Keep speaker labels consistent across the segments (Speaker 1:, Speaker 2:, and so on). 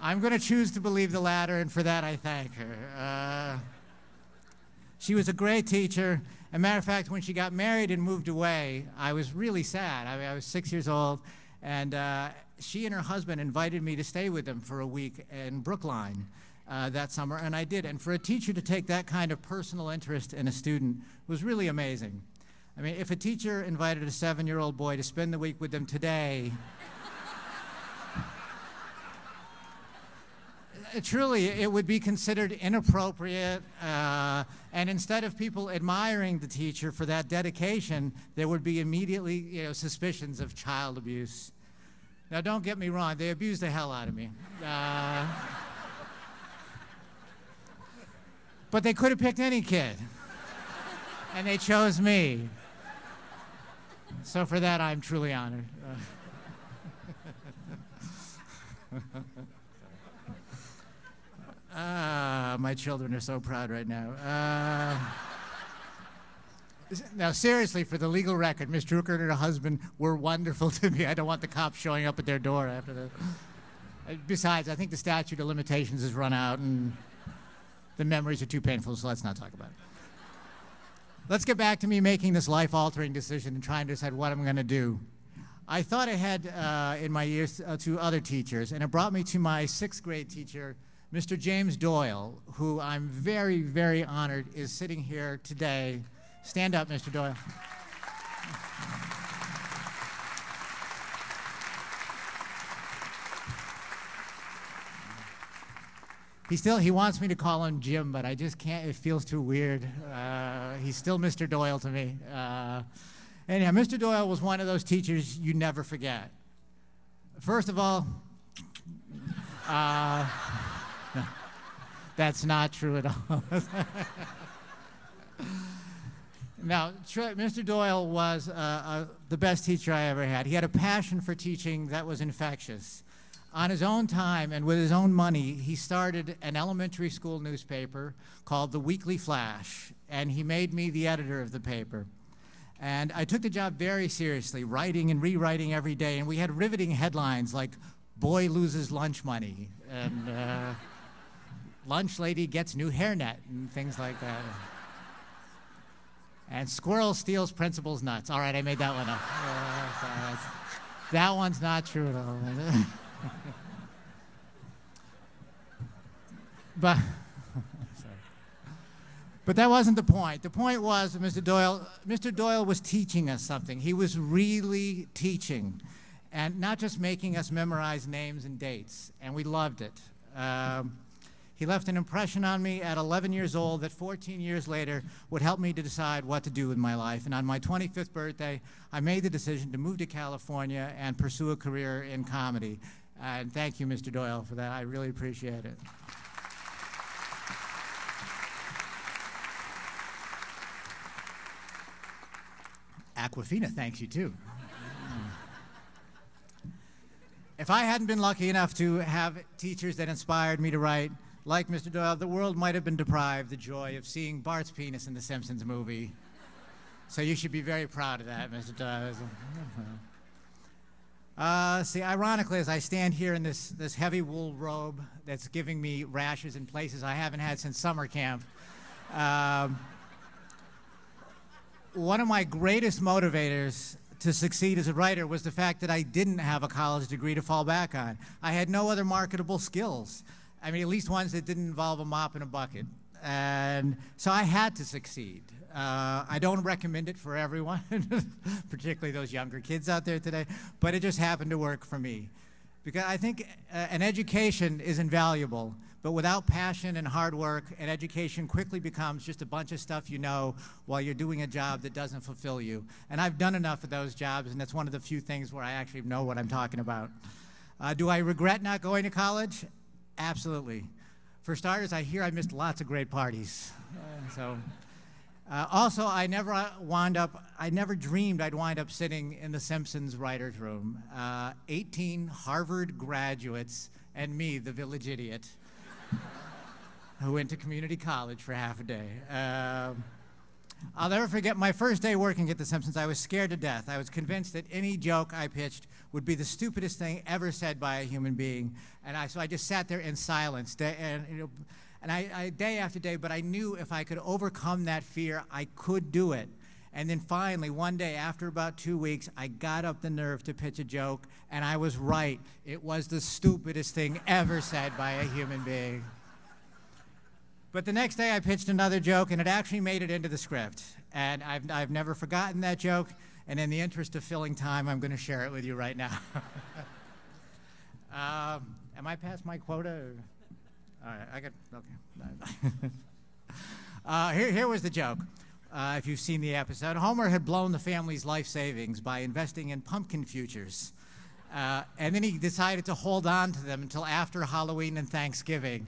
Speaker 1: I'm going to choose to believe the latter, and for that I thank her. She was a great teacher. As a matter of fact, when she got married and moved away, I was really sad. I was 6 years old, and she and her husband invited me to stay with them for a week in Brookline that summer, and I did. And for a teacher to take that kind of personal interest in a student was really amazing. I mean, if a teacher invited a 7-year-old boy to spend the week with them today, truly, it would be considered inappropriate, and instead of people admiring the teacher for that dedication, there would be immediately, suspicions of child abuse. Now, don't get me wrong, they abused the hell out of me. But they could have picked any kid, and they chose me. So for that, I'm truly honored. My children are so proud right now. Now, seriously, for the legal record, Ms. Drucker and her husband were wonderful to me. I don't want the cops showing up at their door after that. Besides, I think the statute of limitations has run out, and the memories are too painful, so let's not talk about it. Let's get back to me making this life-altering decision and trying to decide what I'm going to do. I thought ahead in my years to other teachers, and it brought me to my 6th grade teacher, Mr. James Doyle, who I'm very, very honored is sitting here today. Stand up, Mr. Doyle. He wants me to call him Jim, but I just can't. It feels too weird. He's still Mr. Doyle to me. Anyhow, Mr. Doyle was one of those teachers you never forget. First of all, no, that's not true at all. Now, Mr. Doyle was the best teacher I ever had. He had a passion for teaching that was infectious. On his own time and with his own money, he started an elementary school newspaper called The Weekly Flash, and he made me the editor of the paper. And I took the job very seriously, writing and rewriting every day, and we had riveting headlines like, "Boy loses lunch money," and "Lunch lady gets new hairnet," and things like that. And "Squirrel steals principal's nuts." All right, I made that one up. That one's not true at all. But that wasn't the point. The point was that Mr. Doyle was teaching us something. He was really teaching, and not just making us memorize names and dates, and we loved it. He left an impression on me at 11 years old that 14 years later would help me to decide what to do with my life. And on my 25th birthday, I made the decision to move to California and pursue a career in comedy. And thank you, Mr. Doyle, for that. I really appreciate it. Aquafina thanks you, too. If I hadn't been lucky enough to have teachers that inspired me to write, like Mr. Doyle, the world might have been deprived the joy of seeing Bart's penis in the Simpsons movie. So you should be very proud of that, Mr. Doyle. See, ironically, as I stand here in this heavy wool robe that's giving me rashes in places I haven't had since summer camp, one of my greatest motivators to succeed as a writer was the fact that I didn't have a college degree to fall back on. I had no other marketable skills. I mean, at least ones that didn't involve a mop and a bucket. And so I had to succeed. I don't recommend it for everyone, particularly those younger kids out there today, but it just happened to work for me. Because I think an education is invaluable, but without passion and hard work, an education quickly becomes just a bunch of stuff you know while you're doing a job that doesn't fulfill you. And I've done enough of those jobs, and that's one of the few things where I actually know what I'm talking about. Do I regret not going to college? Absolutely. For starters, I hear I missed lots of great parties. Also, I never dreamed I'd wind up sitting in the Simpsons writer's room. 18 Harvard graduates and me, the village idiot, who went to community college for half a day. I'll never forget my first day working at The Simpsons. I was scared to death. I was convinced that any joke I pitched would be the stupidest thing ever said by a human being. And so I just sat there in silence, day after day, but I knew if I could overcome that fear, I could do it. And then finally, one day, after about 2 weeks, I got up the nerve to pitch a joke, and I was right. It was the stupidest thing ever said by a human being. But the next day, I pitched another joke, and it actually made it into the script. And I've never forgotten that joke, and in the interest of filling time, I'm going to share it with you right now. Am I past my quota? All right, I got, okay. Here was the joke. If you've seen the episode, Homer had blown the family's life savings by investing in pumpkin futures. And then he decided to hold on to them until after Halloween and Thanksgiving,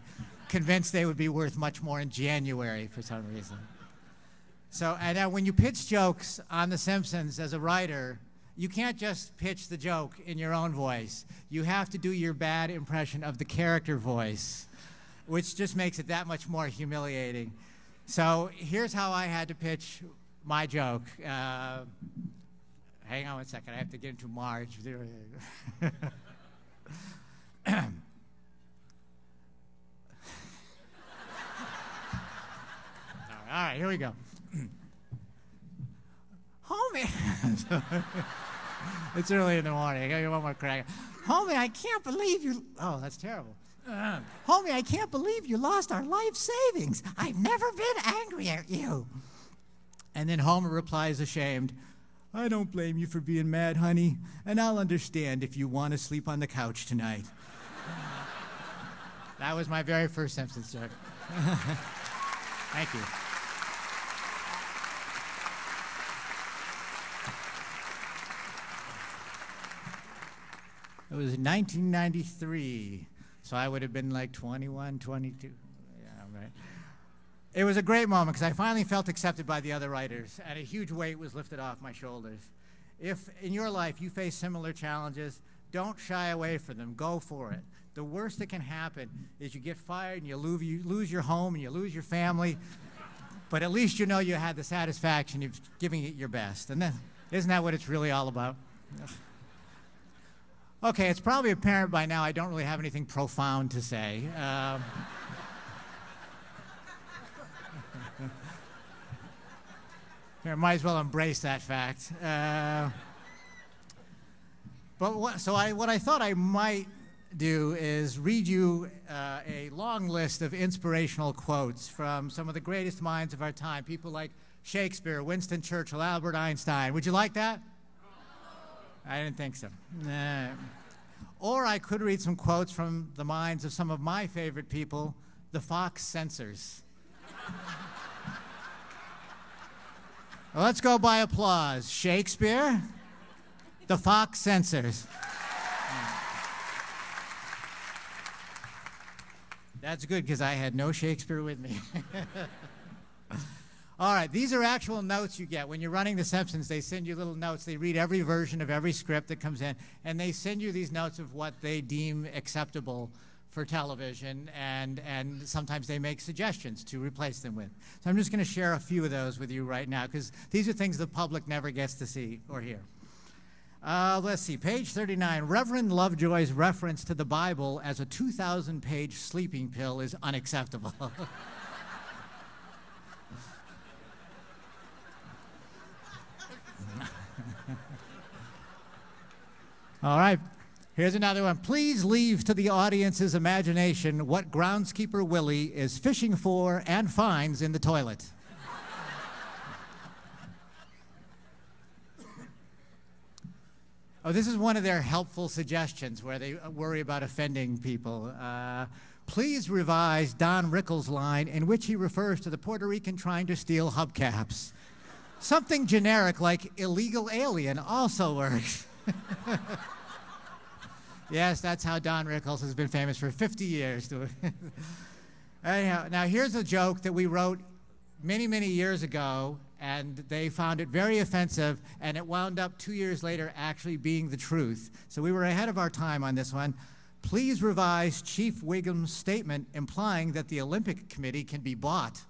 Speaker 1: convinced they would be worth much more in January for some reason. So, and now when you pitch jokes on The Simpsons as a writer, you can't just pitch the joke in your own voice. You have to do your bad impression of the character voice, which just makes it that much more humiliating. So here's how I had to pitch my joke. Hang on one second, I have to get into Marge. All right, here we go. Homie, it's early in the morning. I gotta get one more crack. Homie, I can't believe you. Oh, that's terrible. Homie, I can't believe you lost our life savings. I've never been angry at you. And then Homer replies, ashamed, I don't blame you for being mad, honey, and I'll understand if you want to sleep on the couch tonight. That was my very first Simpsons joke. Thank you. It was 1993. So I would have been like 21, 22. Yeah, right. It was a great moment because I finally felt accepted by the other writers, and a huge weight was lifted off my shoulders. If in your life you face similar challenges, don't shy away from them. Go for it. The worst that can happen is you get fired and you lose your home and you lose your family, but at least you know you had the satisfaction of giving it your best. And then, isn't that what it's really all about? Okay, it's probably apparent by now I don't really have anything profound to say. I might as well embrace that fact. What I thought I might do is read you a long list of inspirational quotes from some of the greatest minds of our time, people like Shakespeare, Winston Churchill, Albert Einstein. Would you like that? I didn't think so. Or I could read some quotes from the minds of some of my favorite people, the Fox censors. Well, let's go by applause. Shakespeare, the Fox censors. That's good because I had no Shakespeare with me. All right, these are actual notes you get. When you're running The Simpsons, they send you little notes. They read every version of every script that comes in, and they send you these notes of what they deem acceptable for television, and sometimes they make suggestions to replace them with. So I'm just going to share a few of those with you right now, because these are things the public never gets to see or hear. Let's see, page 39. Reverend Lovejoy's reference to the Bible as a 2,000-page sleeping pill is unacceptable. All right, here's another one. Please leave to the audience's imagination what groundskeeper Willie is fishing for and finds in the toilet. Oh, this is one of their helpful suggestions where they worry about offending people. Please revise Don Rickles' line in which he refers to the Puerto Rican trying to steal hubcaps. Something generic like illegal alien also works. Yes, that's how Don Rickles has been famous for 50 years. Anyhow, now here's a joke that we wrote many, many years ago, and they found it very offensive, and it wound up 2 years later actually being the truth. So we were ahead of our time on this one. Please revise Chief Wiggum's statement implying that the Olympic Committee can be bought.